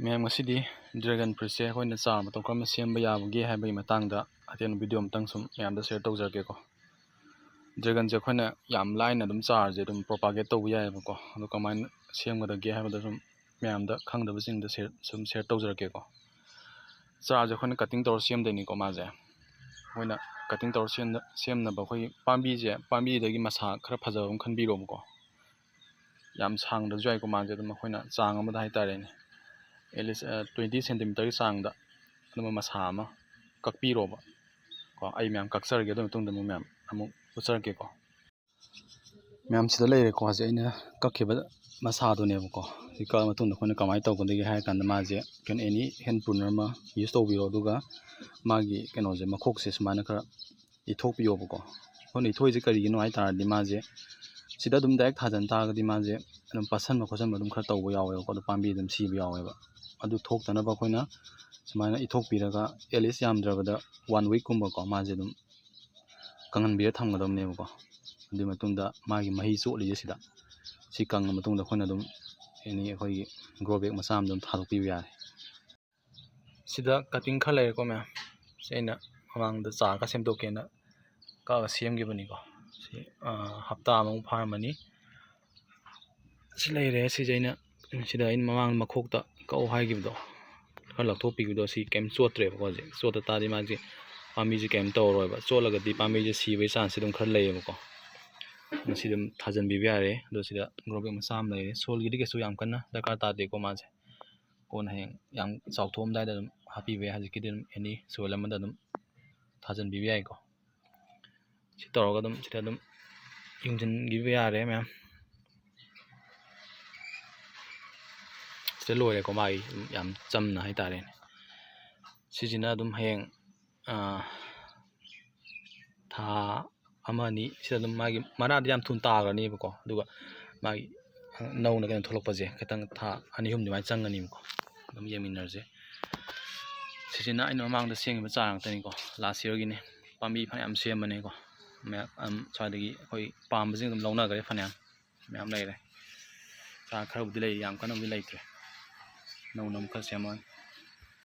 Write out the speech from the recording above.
ꯃꯌꯥꯝ ꯉꯁꯤꯗꯤ ꯗ꯭ꯔꯦꯒꯟ ꯐ꯭ꯔꯨꯏꯠꯁꯦ ꯑꯩꯈꯣꯏꯅ ꯆꯥꯔ ꯃꯇꯧ ꯀꯔꯝꯅ ꯁꯦꯝꯕ ꯌꯥꯕꯒꯦ ꯍꯥꯏꯕꯒꯤ ꯃꯇꯥꯡꯗ ꯑꯇꯦꯟꯕ ꯚꯤꯗꯤꯑꯣ ꯑꯃꯇꯪ ꯁꯨꯝ ꯃꯌꯥꯝꯗ ꯁꯦꯌꯔ ꯇꯧꯖꯔꯛꯀꯦꯀꯣ. ꯗ꯭ꯔꯦꯒꯟꯁꯦ ꯑꯩꯈꯣꯏꯅ ꯌꯥꯝ ꯂꯥꯏꯅ ꯑꯗꯨꯝ ꯆꯥꯔꯁꯦ ꯑꯗꯨꯝ ꯄ꯭ꯔꯣꯄꯥꯒꯦꯠ ꯇꯧꯕ ꯌꯥꯏꯑꯕꯀꯣ. ꯑꯗꯣ ꯀꯃꯥꯏꯅ ꯁꯦꯝꯒꯗꯒꯦ ꯍꯥꯏꯕꯗ ꯁꯨꯝ ꯃꯌꯥꯝꯗ ꯈꯪꯗꯕꯁꯤꯡꯗ ꯁꯨꯝ ꯁꯦꯌꯔ ꯇꯧꯖꯔꯛꯀꯦꯀꯣ. ꯆꯥꯔꯁꯦ ꯑꯩꯈꯣꯏꯅ ꯀꯠꯇꯤꯡ ꯇꯧꯔ ꯁꯦꯝꯗꯣꯏꯅꯤꯀꯣ. ꯃꯥꯁꯦ ꯑꯩꯈꯣꯏꯅ ꯀꯠꯇꯤꯡ ꯇꯧꯔ ꯁꯦꯝꯅꯕ ꯑꯩꯈꯣꯏꯒꯤ ꯄꯥꯝꯕꯤꯗꯒꯤ ꯃꯁꯥ ꯈꯔ ꯐꯖꯕ ꯑꯃ ꯈꯟꯕꯤꯔꯣꯕꯀꯣ. ꯌꯥꯝ ꯁꯥꯡꯗ꯭ꯔꯁꯨ ꯌꯥꯏꯀꯣ. ꯃꯥꯁꯦ ꯑꯗꯨꯝ ꯑꯩꯈꯣꯏꯅ ꯆꯥꯡ ꯑꯃꯗ ꯍꯥꯏꯇꯥꯔꯦꯅꯦ, ꯑꯦꯠꯂꯤꯁ 20 ꯁꯦꯟꯇꯤꯃꯤꯇꯔꯒꯤ ꯆꯥꯡꯗ ꯑꯗꯨꯝꯕ ꯃꯁꯥ ꯑꯃ ꯀꯛꯄꯤꯔꯣꯕ ꯀꯣ. ꯑꯩ ꯃꯌꯥꯝ ꯀꯛꯆꯔꯒꯦ, ꯑꯗꯨ ꯃꯇꯨꯡꯗ ꯃꯌꯥꯝ ꯑꯃꯨꯛ ꯎꯠꯆꯔꯛꯀꯦꯀꯣ. ꯃꯌꯥꯝ ꯁꯤꯗ ꯂꯩꯔꯦꯀꯣ. ꯍꯧꯖꯤꯛ ꯑꯩꯅ ꯀꯛꯈꯤꯕ ꯃꯁꯥꯗꯨꯅꯦꯕꯀꯣ. ꯁꯤ ꯀꯛꯑ ꯃꯇꯨꯡꯗ ꯑꯩꯈꯣꯏꯅ ꯀꯃꯥꯏꯅ ꯇꯧꯒꯗꯒꯦ ꯍꯥꯏꯔ ꯀꯥꯟꯗ ꯃꯥꯁꯦ ꯑꯦꯅꯤ ꯍꯦꯟ ꯄ꯭ꯔꯨꯅꯔ ꯑꯃ ꯌꯨꯁ ꯇꯧꯕꯤꯔꯣ. ꯑꯗꯨꯒ ꯃꯥꯒꯤ ꯀꯩꯅꯣꯁꯦ, ꯃꯈꯣꯛꯁꯦ ꯁꯨꯃꯥꯏꯅ ꯈꯔ ꯏꯊꯣꯛꯄꯤꯌꯣꯕꯀꯣ. ꯑꯩꯈꯣꯏꯅ ꯏꯊꯣꯛꯏꯁꯦ ꯀꯔꯤꯒꯤꯅꯣ ꯍꯥꯏ ꯇꯥꯔꯗꯤ, ꯃꯥꯁꯦ ꯁꯤꯗ ꯑꯗꯨꯝ ꯗꯥꯏꯔꯦꯛ ꯊꯥꯖꯟ ꯇꯥꯔꯒꯗꯤ ꯃꯥꯁꯦ ꯑꯗꯨꯝ ꯄꯠꯁꯟꯕ ꯈꯣꯠꯆꯟꯕ ꯑꯗꯨꯝ ꯈꯔ ꯇꯧꯕ ꯌꯥꯎꯋꯦꯕꯀꯣ. ꯑꯗꯨ ꯄꯥꯝꯕꯤ ꯑꯗꯨꯝ ꯁꯤꯕ ꯌꯥꯎꯋꯦꯕ. ꯑꯗꯨ ꯊꯣꯛꯇꯅꯕ ꯑꯩꯈꯣꯏꯅ ꯁꯨꯃꯥꯏꯅ ꯏꯊꯣꯛꯄꯤꯔꯒ ꯑꯦꯠꯂꯤꯁ ꯌꯥꯝꯗ꯭ꯔꯕꯗ 1 ꯋꯤꯛꯀꯨꯝꯕꯀꯣ ꯃꯥꯁꯦ ꯑꯗꯨꯝ ꯀꯪꯍꯟꯕꯤꯔ ꯊꯝꯒꯗꯕꯅꯦꯕꯀꯣ. ꯑꯗꯨꯒꯤ ꯃꯇꯨꯡꯗ ꯃꯥꯒꯤ ꯃꯍꯤ ꯆꯣꯠꯂꯤꯁꯦ ꯁꯤ ꯀꯪꯉ ꯃꯇꯨꯡꯗ ꯑꯩꯈꯣꯏꯅ ꯑꯗꯨꯝ ꯑꯦꯅꯤ ꯑꯩꯈꯣꯏꯒꯤ ꯒ꯭ꯔꯣ ꯕꯦꯛ ꯃꯆꯥ ꯑꯃꯗ ꯑꯗꯨꯝ ꯊꯥꯗꯣꯛꯄꯤꯕ ꯌꯥꯔꯦ. ꯁꯤꯗ ꯀꯠꯇꯤꯡ ꯈꯔ ꯂꯩꯔꯦꯀꯣ ꯃꯌꯥꯝ. ꯁꯤ ꯑꯩꯅ ꯃꯃꯥꯡꯗ ꯆꯥꯔꯒ ꯁꯦꯝꯗꯣꯛꯀꯦꯅ ꯀꯛꯑꯒ ꯁꯦꯝꯈꯤꯕꯅꯤꯀꯣ. ꯁꯤ ꯍꯞꯇꯥ ꯑꯃꯃꯨꯛ ꯐꯥꯔꯝꯃꯅꯤ. ꯁꯤ ꯂꯩꯔꯦ. ꯁꯤꯁꯦ ꯑꯩꯅ ꯃꯃꯥꯡ ꯃꯈꯣꯛꯇ ꯀꯛꯑꯣ ꯍꯥꯏꯈꯤꯕꯗꯣ, ꯈꯔ ꯂꯧꯊꯣꯛꯄꯤꯈꯤꯕꯗꯣ, ꯁꯤ ꯀꯩꯝ ꯆꯣꯠꯇ꯭ꯔꯦꯕꯀꯣ. ꯍꯧꯖꯤꯛ ꯆꯣꯠꯇ ꯇꯥꯔꯗꯤ ꯃꯥꯁꯦ ꯄꯥꯝꯕꯤꯁꯦ ꯀꯩꯝ ꯇꯧꯔꯔꯣꯏꯕ. ꯆꯣꯠꯂꯒꯗꯤ ꯄꯥꯝꯕꯤꯁꯦ ꯁꯤꯕꯒꯤ ꯆꯥꯟꯁꯁꯦ ꯑꯗꯨꯝ ꯈꯔ ꯂꯩꯌꯦꯕꯀꯣ. ꯃꯁꯤ ꯑꯗꯨꯝ ꯊꯥꯖꯟꯕꯤꯕ ꯌꯥꯔꯦ. ꯑꯗꯣ ꯁꯤꯗ ꯒ꯭ꯔꯣ ꯕꯦꯛ ꯃꯆꯥ ꯑꯃ ꯂꯩꯔꯦ. ꯁꯣꯜꯒꯤꯗꯤ ꯀꯩꯁꯨ ꯌꯥꯝ ꯀꯟꯅ ꯗꯔꯀꯥꯔ ꯇꯥꯗꯦꯀꯣ. ꯃꯥꯁꯦ ꯀꯣꯟꯅ ꯍꯌꯦꯡ ꯌꯥꯝ ꯆꯥꯎꯊꯣꯛꯑꯝꯗꯥꯏꯗ ꯑꯗꯨꯝ ꯍꯥꯞꯄꯤꯕ ꯌꯥꯏ. ꯍꯧꯖꯤꯛꯀꯤꯗꯤ ꯑꯗꯨꯝ ꯑꯦꯅꯤ ꯁꯣꯏꯜ ꯑꯃꯗ ꯑꯗꯨꯝ ꯊꯥꯖꯟꯕꯤꯕ ꯌꯥꯏꯀꯣ. ꯁꯤ ꯇꯧꯔꯒ ꯑꯗꯨꯝ ꯁꯤꯗ ꯑꯗꯨꯝ ꯌꯨꯡꯁꯤꯟꯈꯤꯕ ꯌꯥꯔꯦ ꯃꯌꯥꯝ. ꯁꯤꯗ ꯂꯣꯏꯔꯦꯀꯣ. ꯃꯥꯒꯤ ꯌꯥꯝ ꯆꯝꯅ ꯍꯥꯏꯇꯥꯔꯦꯅꯦ. ꯁꯤꯁꯤꯅ ꯑꯗꯨꯝ ꯍꯌꯦꯡ ꯊꯥ ꯑꯃ ꯑꯅꯤ ꯁꯤꯗ ꯑꯗꯨꯝ ꯃꯥꯒꯤ ꯃꯅꯥꯗꯤ ꯌꯥꯝ ꯊꯨꯅ ꯇꯥꯈ꯭ꯔꯅꯦꯕꯀꯣ. ꯑꯗꯨꯒ ꯃꯥꯒꯤ ꯅꯧꯅ ꯀꯩꯅꯣ ꯊꯣꯛꯂꯛꯄꯁꯦ ꯈꯤꯇꯪ ꯊꯥ 2-3 ꯑꯗꯨꯃꯥꯏꯅ ꯆꯪꯒꯅꯤꯕꯀꯣ. ꯑꯗꯨꯝ ꯌꯦꯡꯃꯤꯟꯅꯔꯁꯦ. ꯁꯤꯁꯤꯅ ꯑꯩꯅ ꯃꯃꯥꯡꯗ ꯁꯦꯝꯈꯤꯕ ꯆꯥꯔ ꯉꯥꯛꯇꯅꯤꯀꯣ. ꯂꯥꯁ ꯏꯌꯔꯒꯤꯅꯤ. ꯄꯥꯝꯕꯤ ꯐꯅꯌꯥꯝ ꯁꯦꯝꯕꯅꯦꯀꯣ. ꯁ꯭ꯋꯥꯏꯗꯒꯤ ꯑꯩꯈꯣꯏ ꯄꯥꯝꯕꯁꯤꯡ ꯑꯗꯨꯝ ꯂꯧꯅꯈ꯭ꯔꯦ. ꯃꯌꯥꯝ ꯂꯩꯔꯦ. ꯆꯥꯔ ꯈꯔꯕꯨꯗꯤ ꯂꯩ, ꯌꯥꯝ ꯀꯟꯅꯕꯨꯗꯤ ꯂꯩꯇ꯭ꯔꯦ. ꯅꯧꯅ ꯑꯃꯨꯛ ꯈꯔ ꯁꯦꯝꯃꯣꯏ.